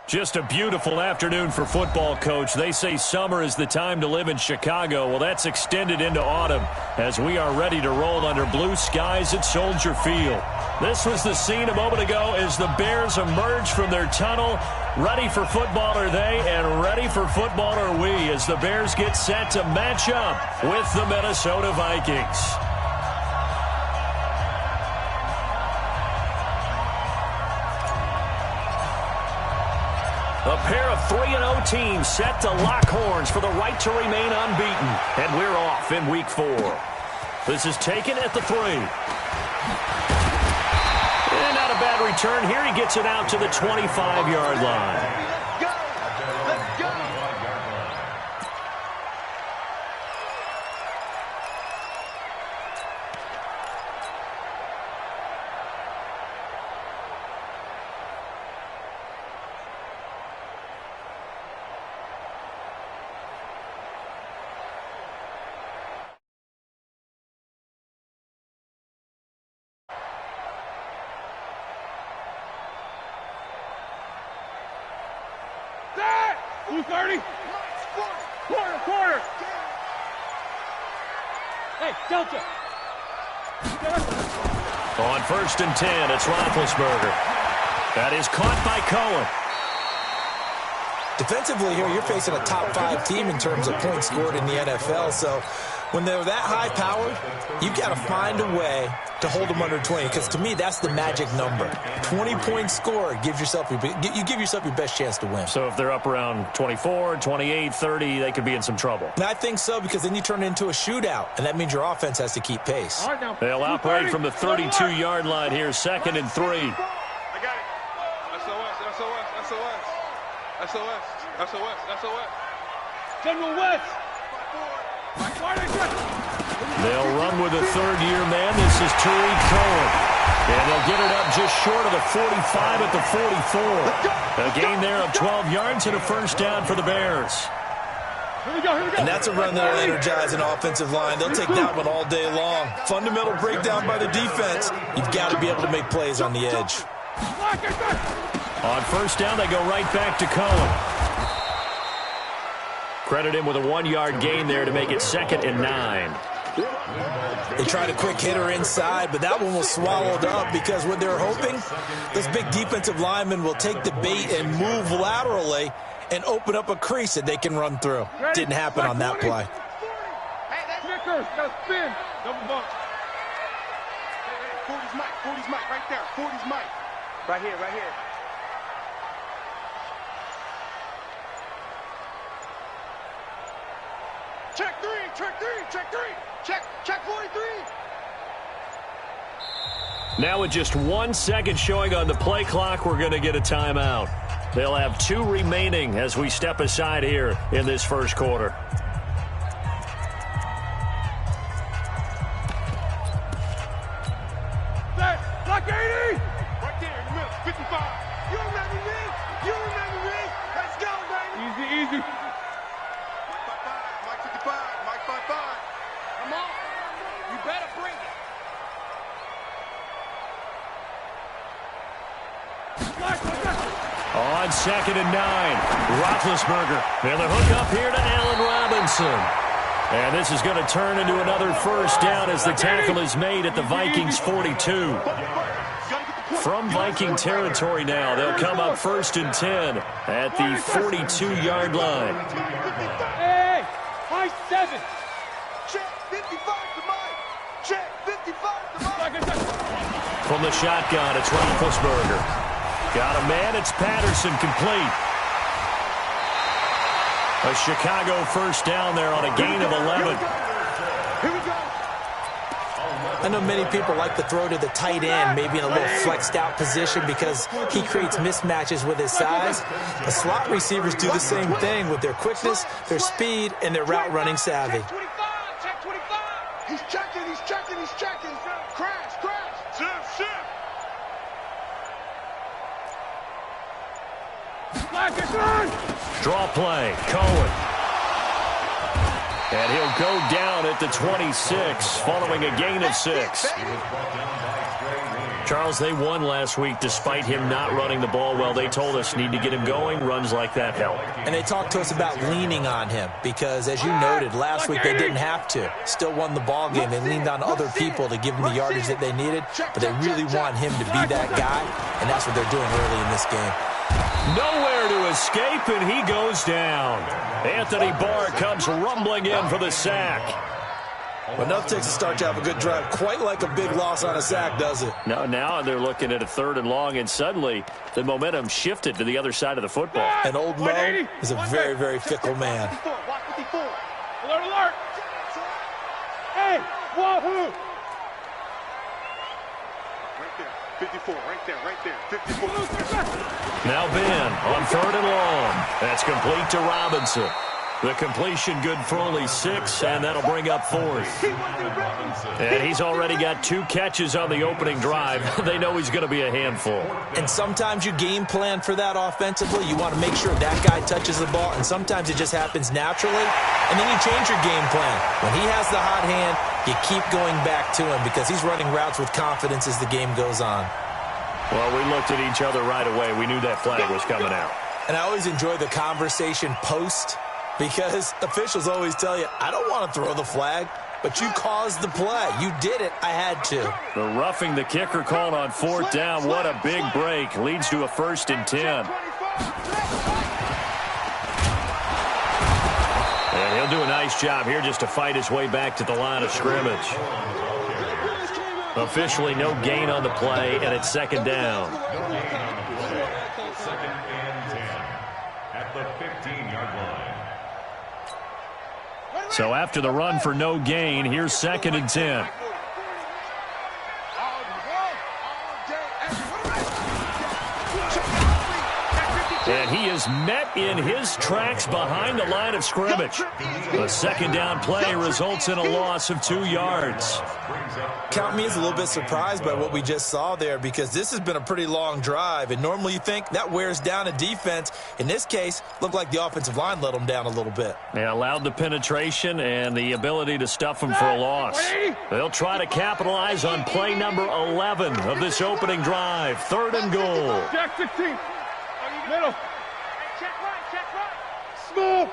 Just a beautiful afternoon for football, Coach. They say summer is the time to live in Chicago. Well, that's extended into autumn as we are ready to roll under blue skies at Soldier Field. This was the scene a moment ago as the Bears emerged from their tunnel. Ready for football are they, and ready for football are we as the Bears get set to match up with the Minnesota Vikings. A pair of 3-0 teams set to lock horns for the right to remain unbeaten. And we're off in Week 4. This is taken at the 3. And not a bad return here. He gets it out to the 25-yard line. Blue 30. Quarter. Hey, Delta. On 1st and 10, it's Roethlisberger. That is caught by Cohen. Defensively here, you're facing a top 5 team in terms of points scored in the NFL. So when they're that high-powered, you've got to find a way to hold them under 20. Because to me, that's the magic number. 20 points scored gives yourself you give yourself your best chance to win. So if they're up around 24, 28, 30, they could be in some trouble. And I think so, because then you turn it into a shootout, and that means your offense has to keep pace. They'll operate from the 32-yard line here, 2nd and 3. I got it. SOS. General West. They'll run with a third-year man. This is Tariq Cohen. And they'll get it up just short of the 45 at the 44. A gain there of 12 yards and a first down for the Bears. Here we go. And that's a run that'll energize an offensive line. They'll take that one all day long. Fundamental breakdown by the defense. You've got to be able to make plays on the edge. On first down, they go right back to Cohen. Credit him with a 1-yard gain there to make it 2nd and 9. They tried a quick hitter inside, but that one was swallowed up because what they're hoping, those big defensive linemen will take the bait and move laterally and open up a crease that they can run through. Didn't happen on that play. Snickers, now spin. Double bump. 40's Mike, right there. 40's Mike. Right here. Check three. Check 43. Now with just 1 second showing on the play clock, we're going to get a timeout. They'll have 2 remaining as we step aside here in this first quarter. Block 80. Right there in the middle, 55. You remember me? Let's go, baby. Easy. Mike 55. Come on. You better bring it. On 2nd and 9, Roethlisberger. And the hook up here to Allen Robinson. And this is going to turn into another first down as the tackle is made at the Vikings 42. From Viking territory now, they'll come up 1st and 10 at the 42-yard line. Hey, high 7. Check 55 to Mike. Check 55 to Mike. From the shotgun, it's Roethlisberger. Got a man, it's Patterson, complete. A Chicago first down there on a gain of 11. Here we go. I know many people like to throw to the tight end, maybe in a little flexed out position because he creates mismatches with his size. The slot receivers do the same thing with their quickness, their speed, and their route running savvy. Check 25. He's checking. Crash. Shift. Draw play, Cohen. And he'll go down at the 26 following a gain of 6. Charles, they won last week despite him not running the ball well. They told us need to get him going. Runs like that help. And they talked to us about leaning on him because, as you noted, last week they didn't have to. Still won the ball game. They leaned on other people to give them the yardage that they needed, but they really want him to be that guy, and that's what they're doing early in this game. Nowhere to escape, and he goes down. Anthony Barr comes rumbling in for the sack. Enough takes to start to have a good drive. Quite like a big loss on a sack, does it? No, now they're looking at a 3rd and long, and suddenly the momentum shifted to the other side of the football. And old Mo is a very, very fickle man. Alert, alert! Hey, wahoo! Right there, 54, right there, 54. Now Ben on 3rd and long. That's complete to Robinson. The completion good for only 6, and that'll bring up 4th. And he's already got 2 catches on the opening drive. They know he's going to be a handful. And sometimes you game plan for that offensively. You want to make sure that guy touches the ball, and sometimes it just happens naturally. And then you change your game plan. When he has the hot hand, you keep going back to him because he's running routes with confidence as the game goes on. Well, we looked at each other right away. We knew that flag was coming out. And I always enjoy the conversation post, because officials always tell you, I don't want to throw the flag, but you caused the play. You did it. I had to. The roughing the kicker called on 4th down. What a big break. Leads to a 1st and 10. And he'll do a nice job here just to fight his way back to the line of scrimmage. Officially no gain on the play, and it's 2nd down. Second and 10 at the 15-yard line. So after the run for no gain, here's 2nd and 10. And he is met in his tracks behind the line of scrimmage. The 2nd down play results in a loss of 2 yards. Count me as a little bit surprised by what we just saw there, because this has been a pretty long drive, and normally you think that wears down a defense. In this case, looked like the offensive line let them down a little bit. They allowed the penetration and the ability to stuff them for a loss. They'll try to capitalize on play number 11 of this opening drive. 3rd and goal. Jack 16. Middle. Check right. Small.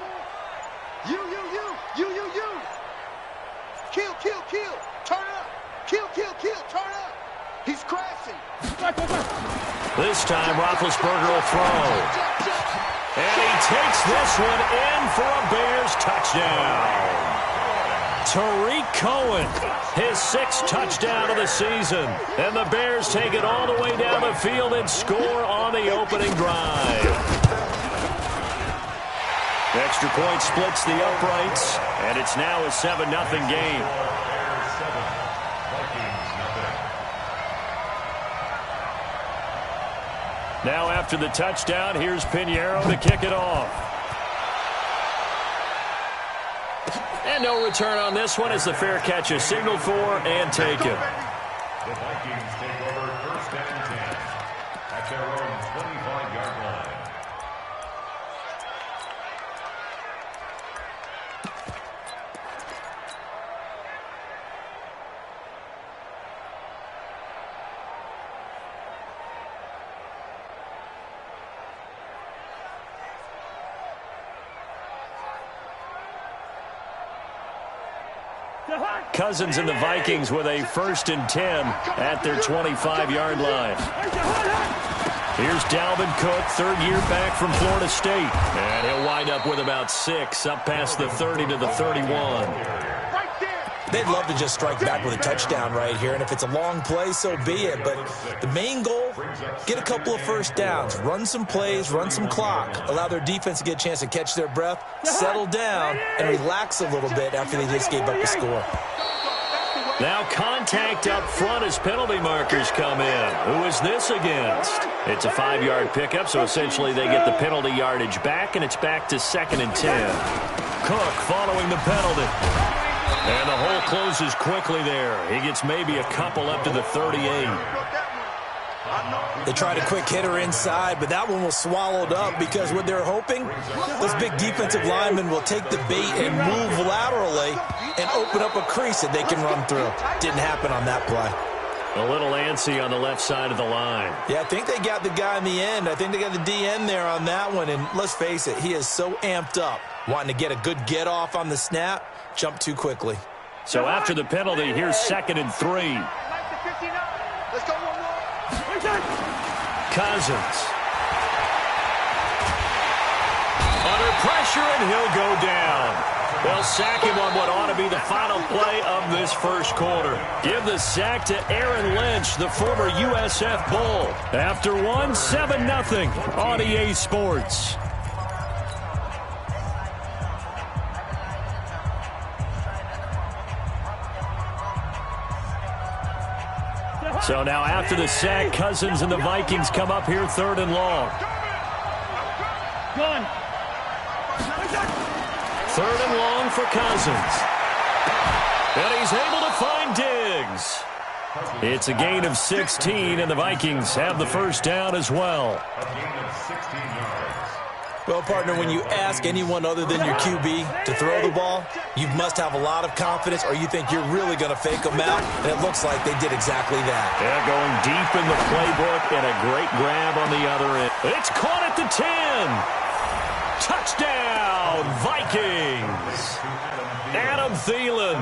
You. Kill. Turn up. Kill. Turn up. He's crashing. This time, Roethlisberger will throw. And he takes this one in for a Bears touchdown. Tariq Cohen, his 6th touchdown of the season. And the Bears take it all the way down the field and score on the opening drive. Extra point splits the uprights, and it's now a 7-0 game. Now after the touchdown, here's Pinheiro to kick it off. And no return on this one as the fair catch is signaled for and taken. The Vikings take over 1st and 10 at their own 25-yard line. Cousins and the Vikings with a 1st and 10 at their 25-yard line. Here's Dalvin Cook, 3rd year back from Florida State. And he'll wind up with about 6, up past the 30 to the 31. They'd love to just strike back with a touchdown right here, and if it's a long play, so be it. But the main goal, get a couple of 1st downs, run some plays, run some clock, allow their defense to get a chance to catch their breath, settle down, and relax a little bit after they just gave up the score. Now contact up front as penalty markers come in. Who is this against? It's a 5-yard pickup, so essentially they get the penalty yardage back, and it's back to 2nd and 10. Cook following the penalty. And the hole closes quickly there. He gets maybe a couple up to the 38. They tried a quick hitter inside, but that one was swallowed up because what they're hoping, those big defensive linemen will take the bait and move laterally and open up a crease that they can run through. Didn't happen on that play. A little antsy on the left side of the line. Yeah, I think they got the guy in the end. I think they got the DN there on that one. And let's face it, he is so amped up, wanting to get a good get off on the snap, jump too quickly. So after the penalty, here's 2nd and 3. Let's go one more. Cousins. Under pressure, and he'll go down. They'll sack him on what ought to be the final play of this first quarter. Give the sack to Aaron Lynch, the former USF Bull. After one, 7-0 on EA Sports. So now after the sack, Cousins and the Vikings come up here 3rd and long. 3rd and long for Cousins. And he's able to find Diggs. It's a gain of 16, and the Vikings have the first down as well. A gain of 16 yards. Well, partner, when you ask anyone other than your QB to throw the ball, you must have a lot of confidence, or you think you're really going to fake them out, and it looks like they did exactly that. Yeah, going deep in the playbook, and a great grab on the other end. It's caught at the 10. Touchdown, Vikings. Adam Thielen,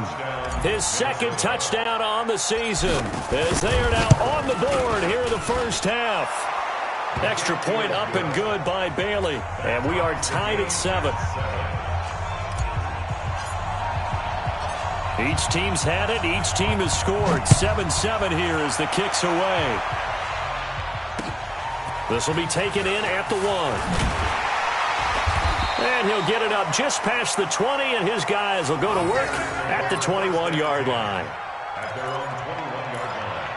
his 2nd touchdown on the season, as they are now on the board here in the first half. Extra point up and good by Bailey, and we are tied at 7. Each team's had it. Each team has scored. 7-7 here as the kick's away. This will be taken in at the 1. And he'll get it up just past the 20, and his guys will go to work at the 21-yard line. At their own 21-yard line.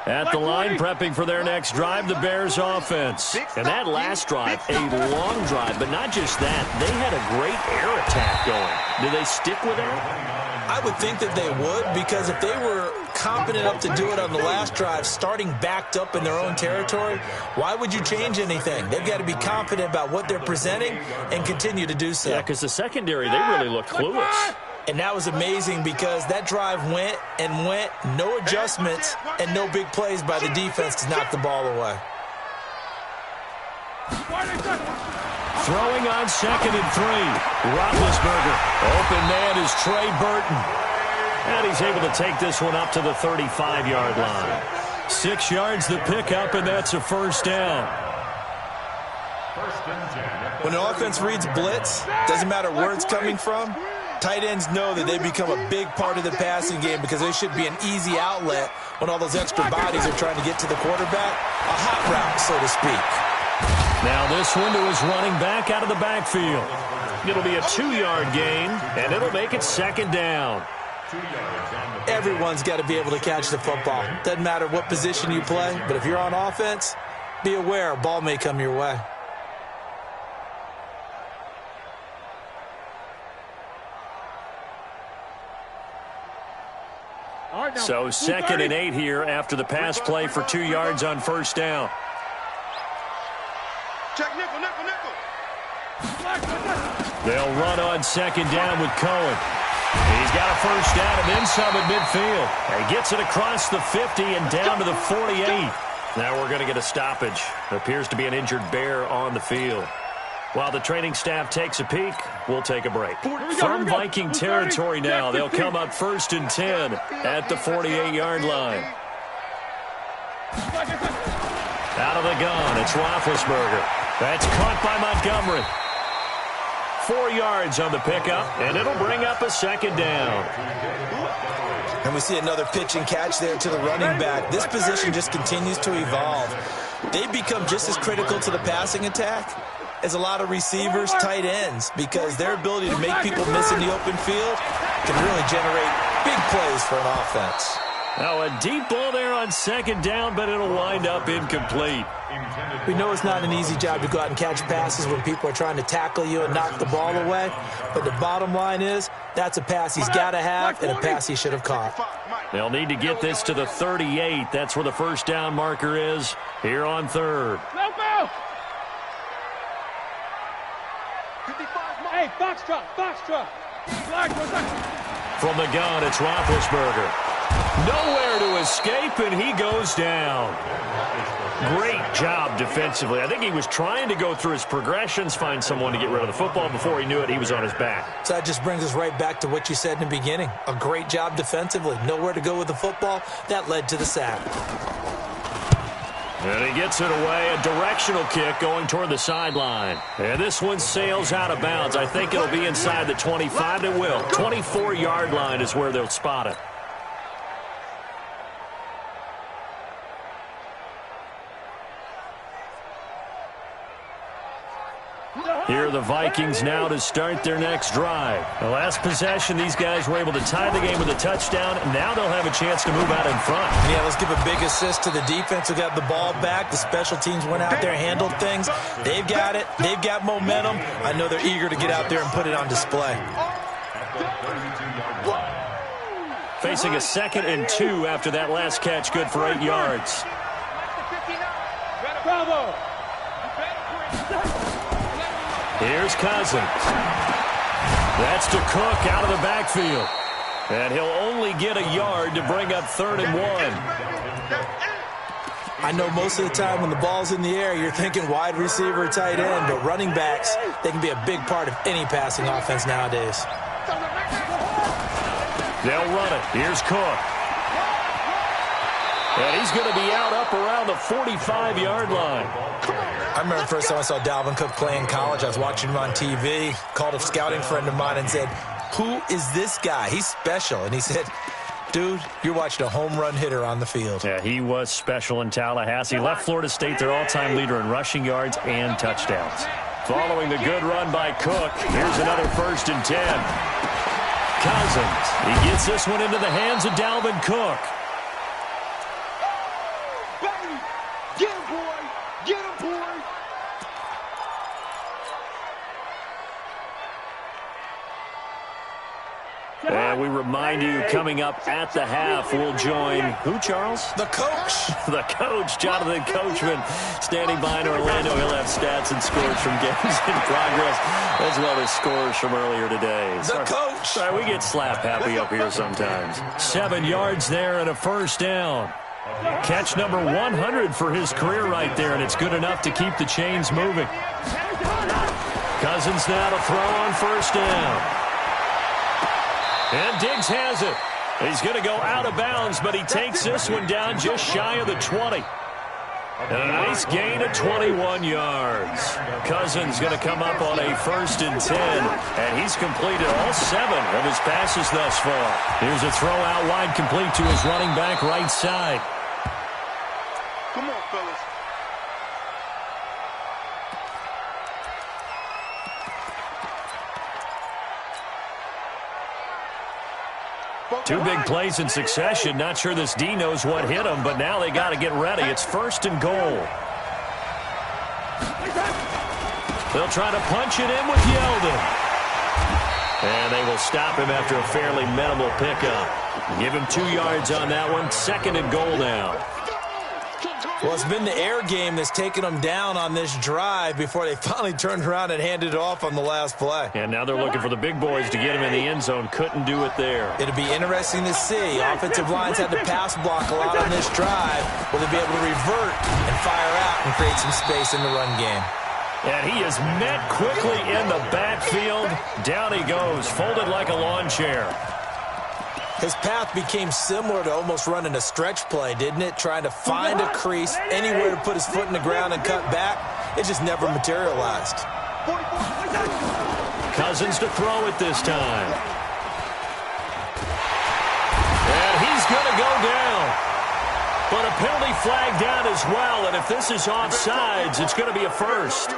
At the line, prepping for their next drive, the Bears offense. And that last drive, a long drive, but not just that. They had a great air attack going. Do they stick with that? I would think that they would, because if they were competent enough to do it on the last drive, starting backed up in their own territory, why would you change anything? They've got to be confident about what they're presenting and continue to do so. Yeah, because the secondary, they really look clueless. And that was amazing because that drive went and went, no adjustments, and no big plays by the defense to knock the ball away. Throwing on 2nd and 3. Roethlisberger. Open man is Trey Burton. And he's able to take this one up to the 35-yard line. 6 yards the pickup, and that's a first down. When an offense reads blitz, doesn't matter where it's coming from, tight ends know that they become a big part of the passing game because they should be an easy outlet when all those extra bodies are trying to get to the quarterback. A hot route, so to speak. Now this one to his running back out of the backfield. It'll be a 2-yard gain, and it'll make it 2nd down. Everyone's got to be able to catch the football. Doesn't matter what position you play, but if you're on offense, be aware a ball may come your way. So 2nd and 8 here after the pass play for 2 yards on first down. Check nickel, nickel, nickel. They'll run on 2nd down with Cohen. He's got a first down and then some at midfield. He gets it across the 50 and down to the 48. Now we're going to get a stoppage. Appears to be an injured Bear on the field. While the training staff takes a peek, we'll take a break. From Viking territory now, they'll come up 1st and 10 at the 48-yard line. Out of the gun, it's Roethlisberger. That's caught by Montgomery. 4 yards on the pickup, and it'll bring up a 2nd down. And we see another pitch and catch there to the running back. This position just continues to evolve. They become just as critical to the passing attack as a lot of receivers, tight ends, because their ability to make people miss in the open field can really generate big plays for an offense. Now a deep ball there on 2nd down, but it'll wind up incomplete. We know it's not an easy job to go out and catch passes when people are trying to tackle you and knock the ball away, but the bottom line is that's a pass he's got to have and a pass he should have caught. They'll need to get this to the 38. That's where the first down marker is here on third. Hey, box truck. From the gun, it's Roethlisberger. Nowhere to escape, and he goes down. Great job defensively. I think he was trying to go through his progressions, find someone to get rid of the football. Before he knew it, he was on his back. So that just brings us right back to what you said in the beginning. A great job defensively. Nowhere to go with the football. That led to the sack. And he gets it away, a directional kick going toward the sideline. And this one sails out of bounds. I think it'll be inside the 25. It will. 24-yard line is where they'll spot it. Here are the Vikings now to start their next drive. The last possession, these guys were able to tie the game with a touchdown. Now they'll have a chance to move out in front. Yeah, let's give a big assist to the defense who got the ball back. The special teams went out there, handled things. They've got it. They've got momentum. I know they're eager to get out there and put it on display. Facing a 2nd and 2 after that last catch, good for 8 yards. Bravo. Here's Cousins. That's to Cook out of the backfield. And he'll only get a yard to bring up 3rd and 1. I know most of the time when the ball's in the air, you're thinking wide receiver, tight end, but running backs, they can be a big part of any passing offense nowadays. They'll run it. Here's Cook. And he's going to be out up around the 45-yard line. I remember the first time I saw Dalvin Cook play in college. I was watching him on TV, called a scouting friend of mine and said, "Who is this guy? He's special." And he said, "Dude, you're watching a home run hitter on the field." Yeah, he was special in Tallahassee. Left Florida State their all-time leader in rushing yards and touchdowns. Following the good run by Cook, here's another 1st and 10. Cousins, he gets this one into the hands of Dalvin Cook. Get him, boy. Get him, boy. And we remind you, coming up at the half, we'll join who, Charles? The coach. The coach, Jonathan Coachman, standing by in Orlando. He'll have stats and scores from games in progress, as well as scores from earlier today. The coach. Sorry, we get slap happy up here sometimes. 7 yards there and a 1st down. Catch number 100 for his career right there, and it's good enough to keep the chains moving. Cousins now to throw on 1st down. And Diggs has it. He's going to go out of bounds, but he takes this one down just shy of the 20. And a nice gain of 21 yards. Cousins going to come up on a 1st and 10, and he's completed all 7 of his passes thus far. Here's a throw out wide, complete to his running back right side. Come on, fellas. Two big plays in succession. Not sure this D knows what hit him, but now they got to get ready. It's 1st and goal. They'll try to punch it in with Yeldon. And they will stop him after a fairly minimal pickup. Give him 2 yards on that one. 2nd and goal now. Well, it's been the air game that's taken them down on this drive before they finally turned around and handed it off on the last play. And now they're looking for the big boys to get him in the end zone. Couldn't do it there. It'll be interesting to see. Offensive lines had to pass block a lot on this drive. Will they be able to revert and fire out and create some space in the run game? And he is met quickly in the backfield. Down he goes, folded like a lawn chair. His path became similar to almost running a stretch play, didn't it? Trying to find a crease, anywhere to put his foot in the ground and cut back. It just never materialized. Cousins to throw it this time. And he's going to go down. But a penalty flag down as well, and if this is offsides, it's going to be a 1st.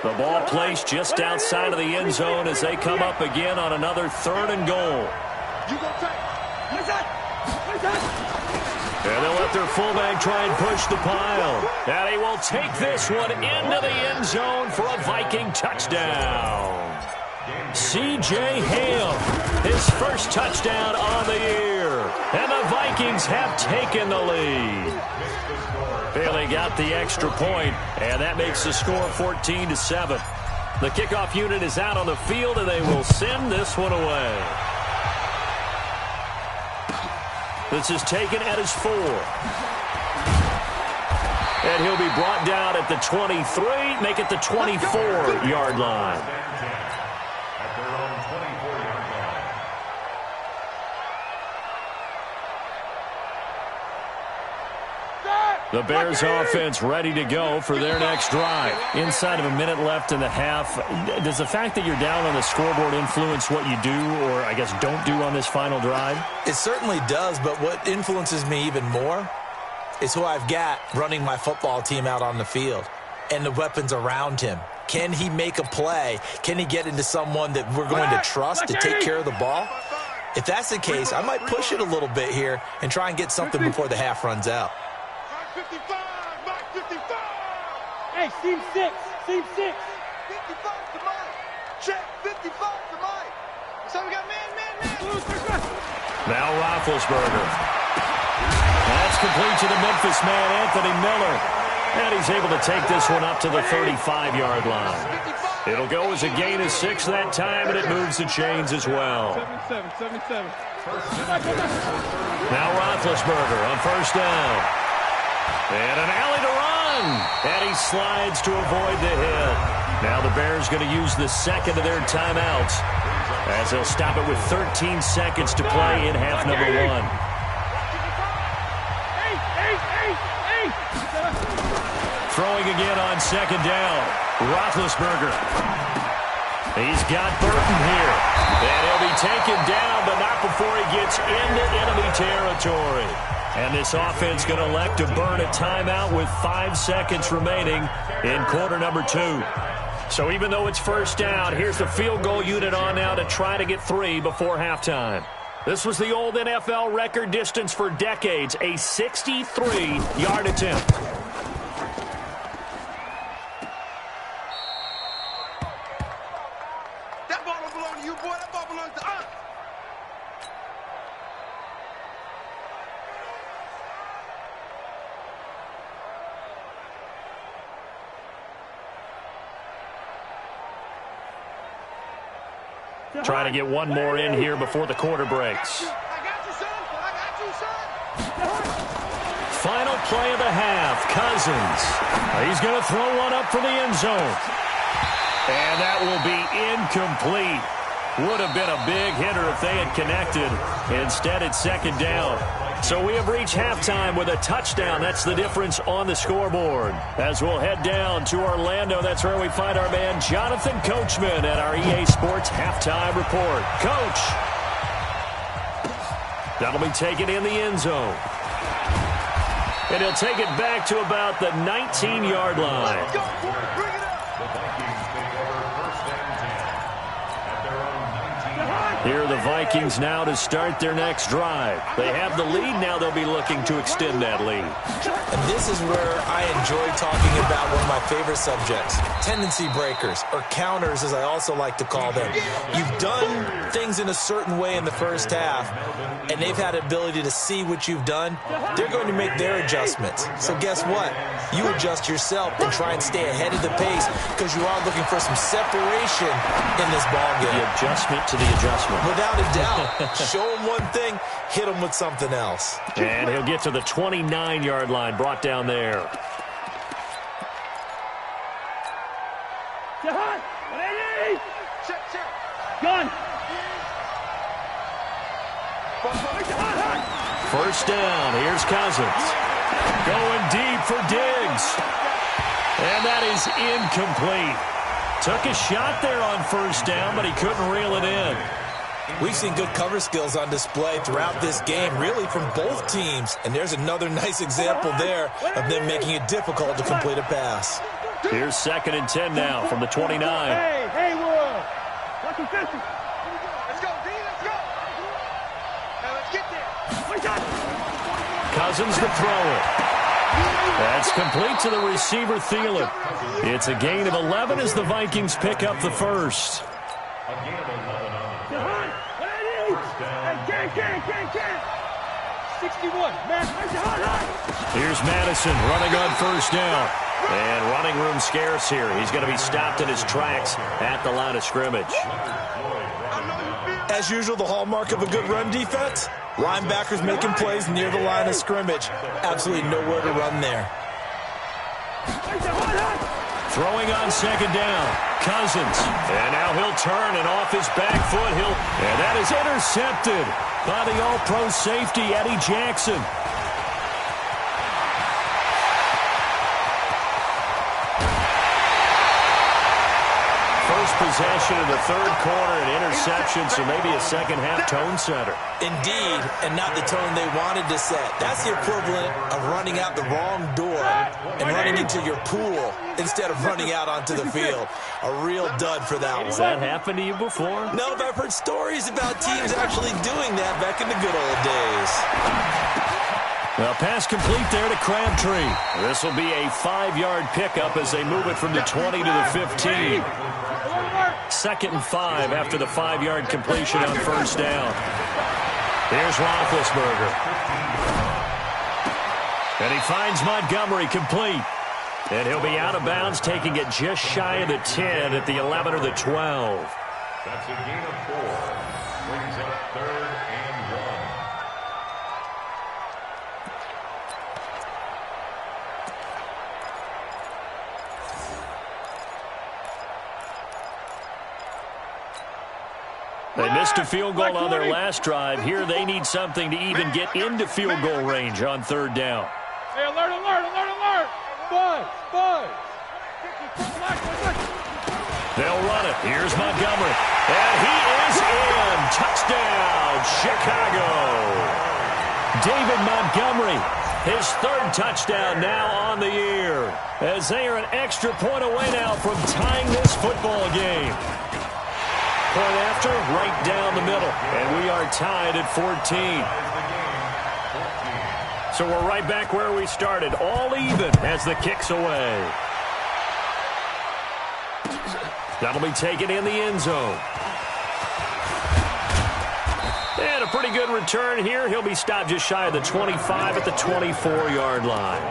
The ball placed just outside of the end zone as they come up again on another 3rd and goal. And they'll let their fullback try and push the pile. And he will take this one into the end zone for a Viking touchdown. C.J. Ham, his first touchdown on the year. And the Vikings have taken the lead. Bailey got the extra point, and that makes the score 14-7. The kickoff unit is out on the field, and they will send this one away. This is taken at his 4. And he'll be brought down at the 23, make it the 24-yard line. At their own 24-yard line. The Bears offense ready to go for their next drive. Inside of a minute left in the half, does the fact that you're down on the scoreboard influence what you do, or I guess don't do on this final drive? It certainly does, but what influences me even more is who I've got running my football team out on the field and the weapons around him. Can he make a play? Can he get into someone that we're going to trust to take care of the ball? If that's the case, I might push it a little bit here and try and get something before the half runs out. 55, Mike 55. Hey, seam 6, seam 6. 55 to Mike. Check, 55 to Mike. So we got man. Now Roethlisberger. That's complete to the Memphis man, Anthony Miller. And he's able to take this one up to the 35-yard line. It'll go as a gain of 6 that time, and it moves the chains as well. 77. Now Roethlisberger on first down. And an alley to run. And he slides to avoid the hit. Now the Bears going to use the second of their timeouts as they'll stop it with 13 seconds to play in half number 1. Throwing again on second down. Roethlisberger. He's got Burton here. And he'll be taken down, but not before he gets into enemy territory. And this offense going to elect to burn a timeout with 5 seconds remaining in quarter number 2. So even though it's first down, here's the field goal unit on now to try to get 3 before halftime. This was the old NFL record distance for decades, a 63-yard attempt. That ball don't belong to you, boy. That ball belongs to us. Trying to get one more in here before the quarter breaks. I got you, son. I got you, son. Final play of the half, Cousins. He's going to throw one up for the end zone. And that will be incomplete. Would have been a big hitter if they had connected. Instead, it's second down. So we have reached halftime with a touchdown. That's the difference on the scoreboard. As we'll head down to Orlando, that's where we find our man Jonathan Coachman at our EA Sports Halftime Report. Coach. That'll be taken in the end zone. And he'll take it back to about the 19-yard line. Let's go, boy. Bring it up. The Vikings take over first and 10 at their own 19. Here are the Vikings now to start their next drive. They have the lead. Now they'll be looking to extend that lead. And this is where I enjoy talking about one of my favorite subjects, tendency breakers, or counters as I also like to call them. You've done things in a certain way in the first half, and they've had the ability to see what you've done. They're going to make their adjustments. So guess what? You adjust yourself and try and stay ahead of the pace because you are looking for some separation in this ballgame. The adjustment to the adjustment. Without a doubt. Show them one thing, hit them with something else. And he'll get to the 29-yard line, brought down there. Jahan, 180. Check. Gun. First down. Here's Cousins. Going deep for Diggs. And that is incomplete. Took a shot there on first down, but he couldn't reel it in. We've seen good cover skills on display throughout this game, really from both teams. And there's another nice example there of them making it difficult to complete a pass. Here's second and 10 now from the 29. Hey, World. Watch him fishing. Let's go, D. Let's go. Now let's get there. Cousins the thrower. That's complete to the receiver, Thielen. It's a gain of 11 as the Vikings pick up the first. A gain of 11 on the Get high. first down. Can't. 61. Man, Here's Madison running on first down. And running room scarce here. He's going to be stopped in his tracks at the line of scrimmage. As usual, the hallmark of a good run defense, linebackers making plays near the line of scrimmage. Absolutely nowhere to run there. Throwing on second down, Cousins. And now he'll turn and off his back foot. And that is intercepted by the all-pro safety, Eddie Jackson. First possession of the third quarter, an interception, so maybe a second-half tone setter. Indeed, and not the tone they wanted to set. That's the equivalent of running out the wrong door and running into your pool instead of running out onto the field. A real dud for that one. Has that happened to you before? No, but I've heard stories about teams actually doing that back in the good old days. Well, pass complete there to Crabtree. This will be a 5-yard pickup as they move it from the 20 to the 15. 2nd and 5 after the 5-yard completion on first down. Here's Roethlisberger. And he finds Montgomery complete. And he'll be out of bounds, taking it just shy of the 10 at the 11 or the 12. That's a gain of 4. Brings up 3rd and 1. They missed a field goal on their last drive. Here they need something to even get into field goal range on 3rd down. Hey, alert. Buzz. They'll run it. Here's Montgomery. And he is in. Touchdown, Chicago. David Montgomery, his 3rd touchdown now on the year, as they are an extra point away now from tying this football game. Point after, right down the middle. And we are tied at 14. So we're right back where we started, all even as the kick's away. That'll be taken in the end zone. And a pretty good return here. He'll be stopped just shy of the 25 at the 24-yard line.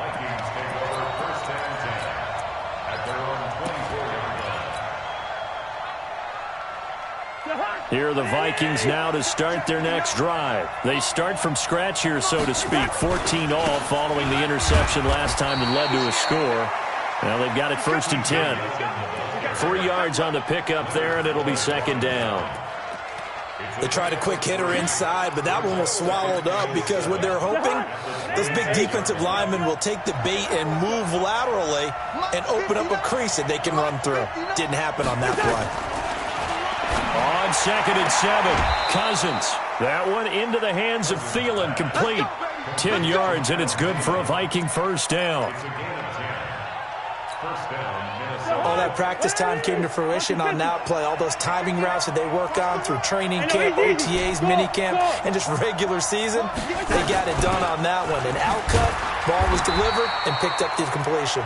Here are the Vikings now to start their next drive. They start from scratch here, so to speak. 14 all following the interception last time that led to a score. Now they've got it 1st and 10. 3 yards on the pickup there, and it'll be 2nd down. They tried a quick hitter inside, but that one was swallowed up because what they're hoping, those big defensive linemen will take the bait and move laterally and open up a crease that they can run through. Didn't happen on that play. On 2nd and 7, Cousins. That one into the hands of Thielen, complete. 10 yards, and it's good for a Viking 1st down. All that practice time came to fruition on that play. All those timing routes that they work on through training camp, OTAs, minicamp, and just regular season, they got it done on that one. An outcut, ball was delivered, and picked up the completion.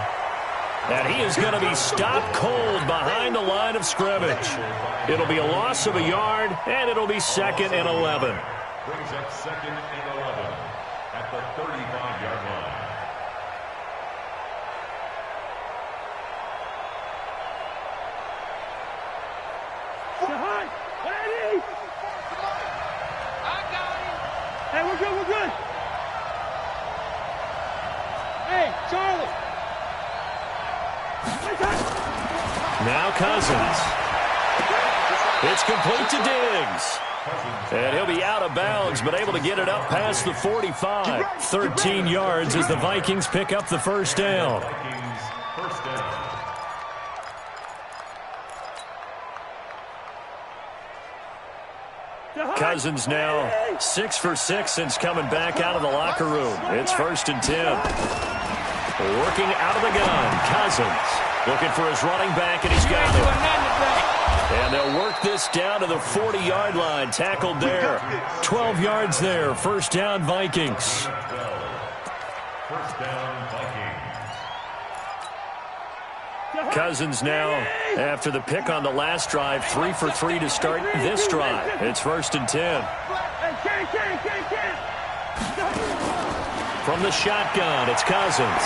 And he is going to be stopped cold behind the line of scrimmage. It'll be a loss of a yard, and it'll be 2nd and 11. Brings up 2nd and 11 at the 35-yard line. Hey, we're good. Hey, Charlie. Now Cousins. It's complete to Diggs. And he'll be out of bounds, but able to get it up past the 45. 13 yards as the Vikings pick up the 1st down. Cousins now 6 for 6 since coming back out of the locker room. It's 1st and 10. Working out of the gun, Cousins looking for his running back, and he's got it. And they'll work this down to the 40-yard line. Tackled there. 12 yards there. 1st down, Vikings. 1st down, Vikings. Cousins now, after the pick on the last drive, 3 for 3 to start this drive. It's 1st and 10. From the shotgun, it's Cousins.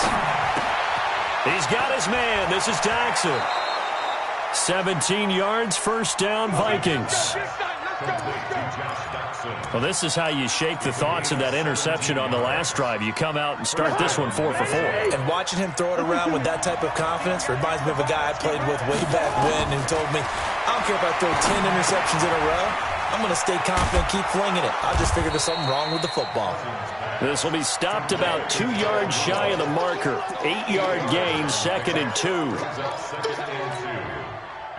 He's got his man. This is Jackson. 17 yards, 1st down, Vikings. Well, this is how you shake the thoughts of that interception on the last drive. You come out and start this one 4 for 4. And watching him throw it around with that type of confidence reminds me of a guy I played with way back when who told me, I don't care if I throw 10 interceptions in a row. I'm going to stay confident, keep flinging it. I just figured there's something wrong with the football. This will be stopped about 2 yards shy of the marker. 8-yard gain, 2nd and 2.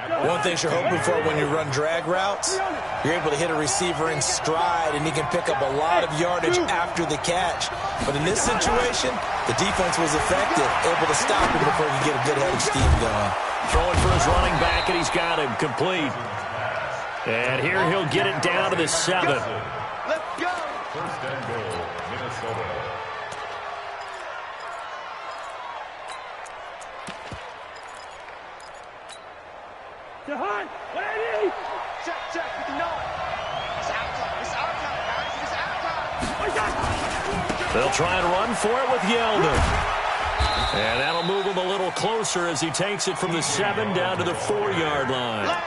One thing you're hoping for when you run drag routes, you're able to hit a receiver in stride, and he can pick up a lot of yardage after the catch. But in this situation, the defense was effective, able to stop him before he could get a good head of steam going. Throwing for his running back, and he's got him complete. And here he'll get it down to the 7. Let's go. 1st and goal, Minnesota. Check with the nod. It's our time. It's our time, guys. It's our time. They'll try and run for it with Yeldon. And that'll move him a little closer as he takes it from the 7 down to the 4-yard line.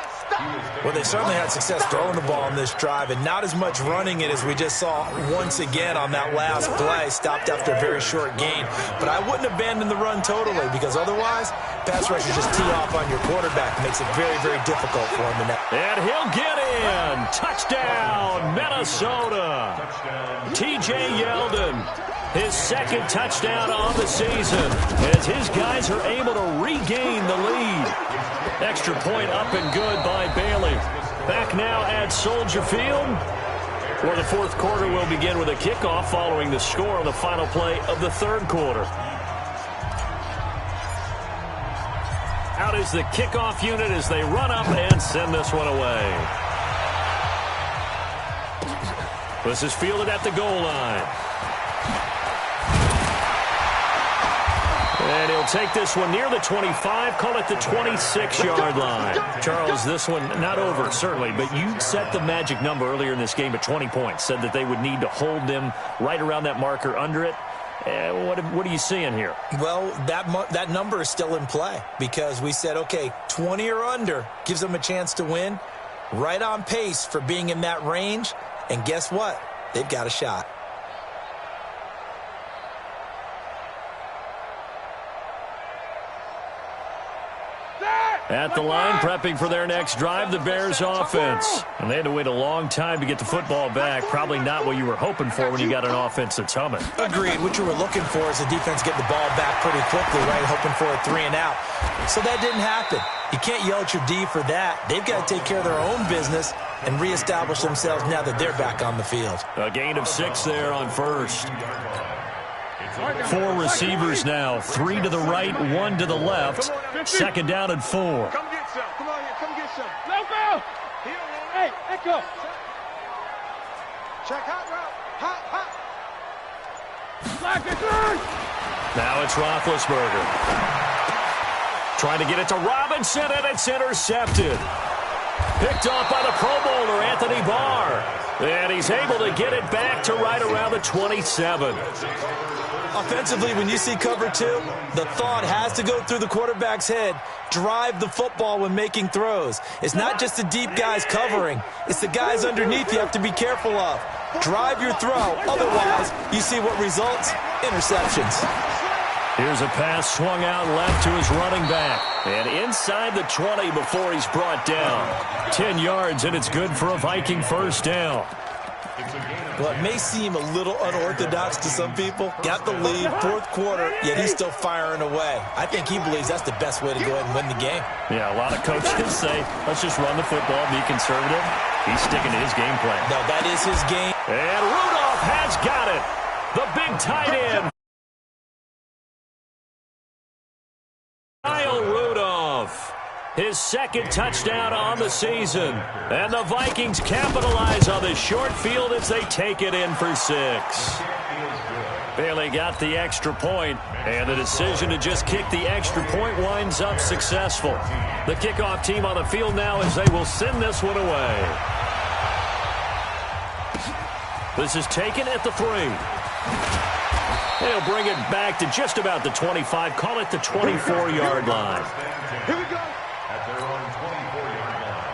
Well, they certainly had success throwing the ball on this drive, and not as much running it as we just saw once again on that last play. Stopped after a very short gain. But I wouldn't abandon the run totally, because otherwise, pass rushers just tee off on your quarterback. It makes it very, very difficult for him. And he'll get in. Touchdown, Minnesota. T.J. Yeldon, his 2nd touchdown on the season, as his guys are able to regain the lead. Extra point up and good by Bailey. Back now at Soldier Field, where the 4th quarter will begin with a kickoff following the score on the final play of the 3rd quarter. Out is the kickoff unit as they run up and send this one away. This is fielded at the goal line. And he'll take this one near the 25, call it the 26-yard line. Charles, this one not over, certainly, but you set the magic number earlier in this game at 20 points, said that they would need to hold them right around that marker under it. What are you seeing here? Well, that number is still in play because we said, okay, 20 or under gives them a chance to win. Right on pace for being in that range. And guess what? They've got a shot. At the line, prepping for their next drive, the Bears offense. And they had to wait a long time to get the football back. Probably not what you were hoping for when you got an offense that's humming. Agreed. What you were looking for is the defense getting the ball back pretty quickly, right? Hoping for a 3 and out. So that didn't happen. You can't yell at your D for that. They've got to take care of their own business and reestablish themselves now that they're back on the field. A gain of 6 there on 1st. 4 receivers now, 3 to the right, 1 to the left. 2nd down and 4. Come get some. Come on here. Come get some. Let's go. Hey, let's go. Check hot route. Hot. Black it through. Now it's Roethlisberger. Trying to get it to Robinson, and it's intercepted. Picked off by the Pro Bowler, Anthony Barr. And he's able to get it back to right around the 27. Offensively, when you see cover 2, the thought has to go through the quarterback's head. Drive the football when making throws. It's not just the deep guys covering. It's the guys underneath you have to be careful of. Drive your throw. Otherwise, you see what results? Interceptions. Here's a pass swung out left to his running back. And inside the 20 before he's brought down. 10 yards, and it's good for a Viking 1st down. Well, it may seem a little unorthodox to some people. Got the lead, 4th quarter, yet he's still firing away. I think he believes that's the best way to go ahead and win the game. Yeah, a lot of coaches say, let's just run the football, be conservative. He's sticking to his game plan. No, that is his game. And Rudolph has got it. The big tight end. Kyle Rudolph. His 2nd touchdown on the season. And the Vikings capitalize on the short field as they take it in for 6. Bailey got the extra point, and the decision to just kick the extra point winds up successful. The kickoff team on the field now as they will send this one away. This is taken at the 3. They'll bring it back to just about the 25, call it the 24-yard line. Here we go. At their own 24-yard line.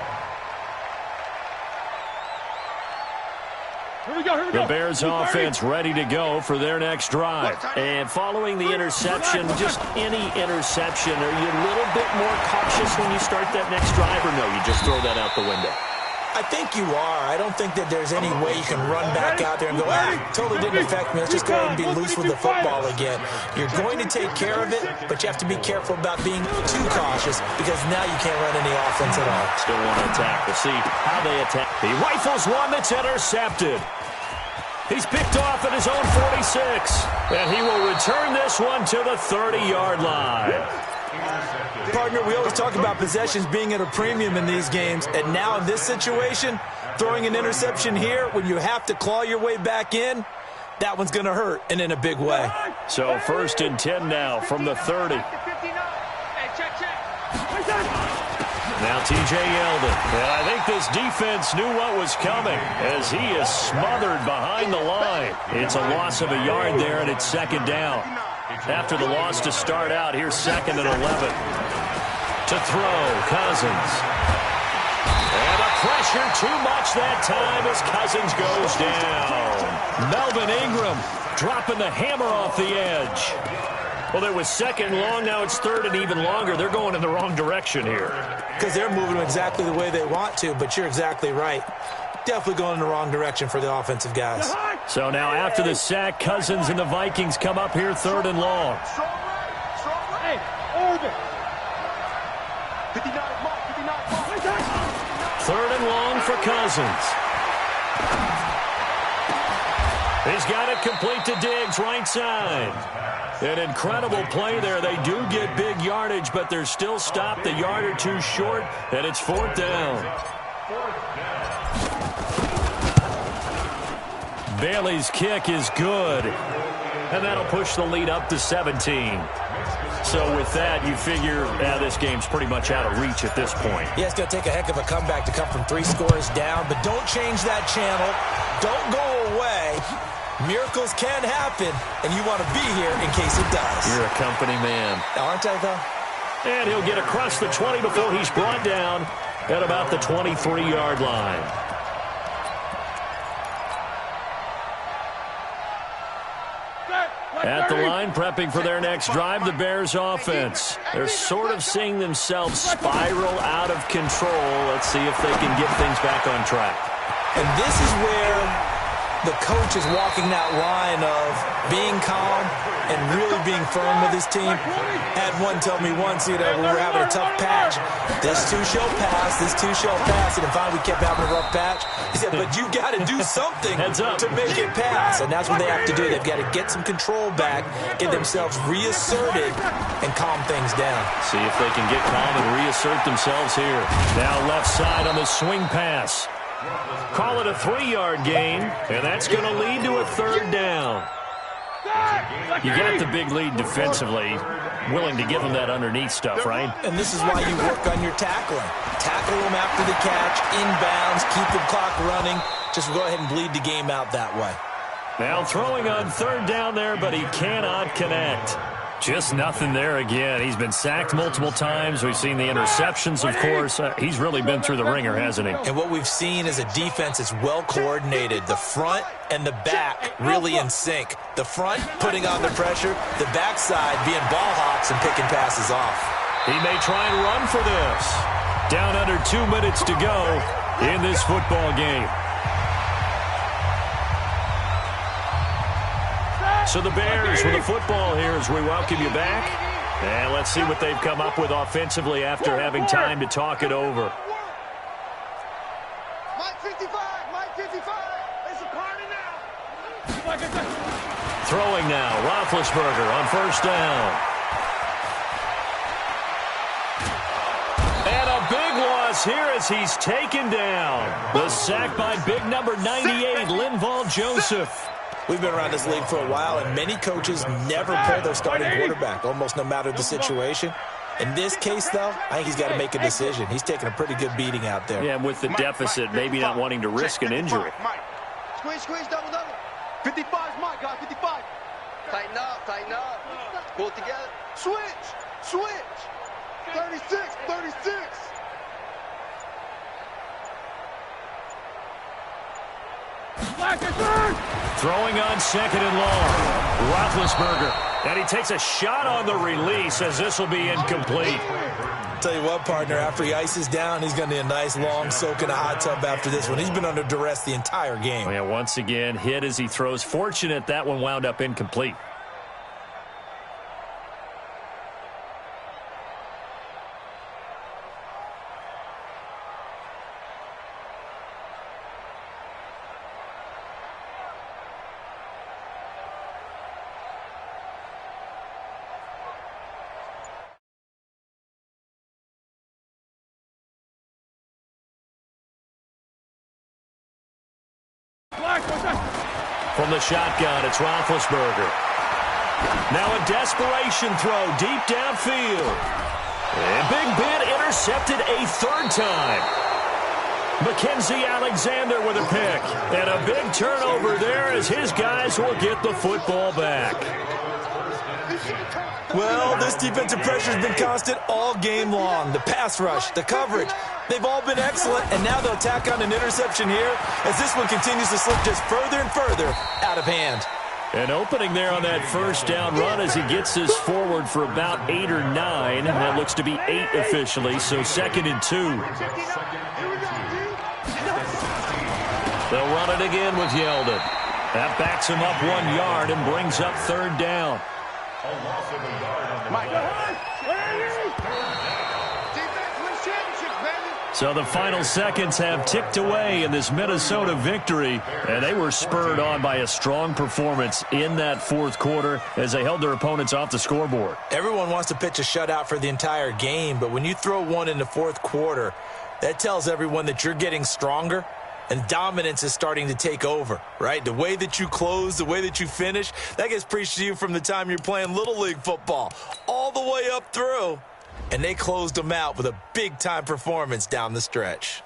Here we go, here we go. The Bears offense ready to go for their next drive. And following the interception, just any interception, are you a little bit more cautious when you start that next drive, or no, you just throw that out the window? I think you are. I don't think that there's any way you can run back out there and go, totally didn't affect me. Let's just go ahead and be loose with the football again. You're going to take care of it, but you have to be careful about being too cautious because now you can't run any offense at all. Still want to attack. We'll see how they attack. He rifles one that's intercepted. He's picked off at his own 46. And he will return this one to the 30-yard line. Partner, we always talk about possessions being at a premium in these games, and now in this situation, throwing an interception here when you have to claw your way back in, that one's going to hurt, and in a big way. So 1st and 10 now from the 30. Now T.J. Yeldon. And I think this defense knew what was coming as he is smothered behind the line. It's a loss of a yard there, and it's 2nd down. After the loss to start out, here's 2nd and 11. To throw, Cousins. And the pressure too much that time as Cousins goes down. Melvin Ingram dropping the hammer off the edge. Well, it was 2nd long, now it's 3rd and even longer. They're going in the wrong direction here. Because they're moving exactly the way they want to, but you're exactly right. Definitely going in the wrong direction for the offensive guys. So now after the sack, Cousins and the Vikings come up here 3rd and long. Hey, Oregon. 59 mark, 59 mark. 3rd and long for Cousins. He's got it complete to Diggs, right side. An incredible play there. They do get big yardage, but they're still stopped a yard or two short, and it's 4th down. Bailey's kick is good, and that'll push the lead up to 17. So with that, you figure this game's pretty much out of reach at this point. Yeah, it's going to take a heck of a comeback to come from 3 scores down, but don't change that channel. Don't go away. Miracles can happen, and you want to be here in case it does. You're a company man. Aren't I, though? And he'll get across the 20 before he's brought down at about the 23-yard line. At the line, prepping for their next drive, the Bears offense. They're sort of seeing themselves spiral out of control. Let's see if they can get things back on track. And this is where the coach is walking that line of being calm and really being firm with his team. Had one tell me once, we were having a tough patch. This too shall pass, this too shall pass. And finally we kept having a rough patch. He said, but you got to do something to make it pass. And that's what they have to do. They've got to get some control back, get themselves reasserted, and calm things down. See if they can get calm and reassert themselves here. Now left side on the swing pass. Call it a 3-yard gain, and that's going to lead to a 3rd down. You got the big lead defensively, willing to give them that underneath stuff, right? And this is why you work on your tackling. Tackle them after the catch, inbounds, keep the clock running. Just go ahead and bleed the game out that way. Now throwing on 3rd down there, but he cannot connect. Just nothing there again. He's been sacked multiple times. We've seen the interceptions, of course. He's really been through the ringer, hasn't he? And what we've seen is a defense that's well coordinated. The front and the back really in sync. The front putting on the pressure, the backside being ball hawks and picking passes off. He may try and run for this. Down under 2 minutes to go in this football game. So the Bears with the football here as we welcome you back. And let's see what they've come up with offensively after having time to talk it over. Mike 55, Mike 55. It's a party now. Throwing now, Roethlisberger on 1st down. And a big loss here as he's taken down. The sack by big number 98, Linval Joseph. We've been around this league for a while, and many coaches never pull their starting quarterback, almost no matter the situation. In this case, though, I think he's got to make a decision. He's taking a pretty good beating out there. Yeah, and with the deficit, maybe not wanting to risk an injury. Squeeze, squeeze, double, double. 55 is Mike, guys, 55. Tighten up, tighten up. Pull it together. Switch, switch. 36, 36. Throwing on second and long. Roethlisberger. And he takes a shot on the release as this will be incomplete. Tell you what, partner, after he ices down, he's going to need a nice long soak in a hot tub after this one. He's been under duress the entire game. Yeah, once again, hit as he throws. Fortunate that one wound up incomplete. From the shotgun, it's Roethlisberger. Now a desperation throw deep downfield. And Big Ben intercepted a third time. Mackenzie Alexander with a pick. And a big turnover there as his guys will get the football back. Well, this defensive pressure has been constant all game long. The pass rush, the coverage, they've all been excellent, and now they'll tack on an interception here as this one continues to slip just further and further out of hand. An opening there on that first down run as he gets this forward for about 8 or 9. And that looks to be 8 officially, so 2nd and 2. They'll run it again with Yeldon. That backs him up 1 yard and brings up 3rd down. A loss of a yard on the Mike. So the final seconds have ticked away in this Minnesota victory, and they were spurred on by a strong performance in that fourth quarter as they held their opponents off the scoreboard. Everyone wants to pitch a shutout for the entire game, but when you throw one in the fourth quarter, that tells everyone that you're getting stronger and dominance is starting to take over, right? The way that you close, the way that you finish, that gets preached to you from the time you're playing Little League football all the way up through. And they closed them out with a big-time performance down the stretch.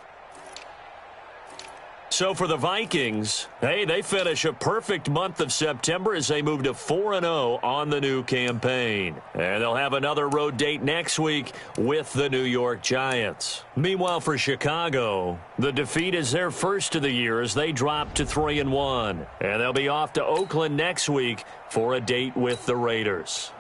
So for the Vikings, hey, they finish a perfect month of September as they move to 4-0 on the new campaign. And they'll have another road date next week with the New York Giants. Meanwhile, for Chicago, the defeat is their first of the year as they drop to 3-1. And they'll be off to Oakland next week for a date with the Raiders.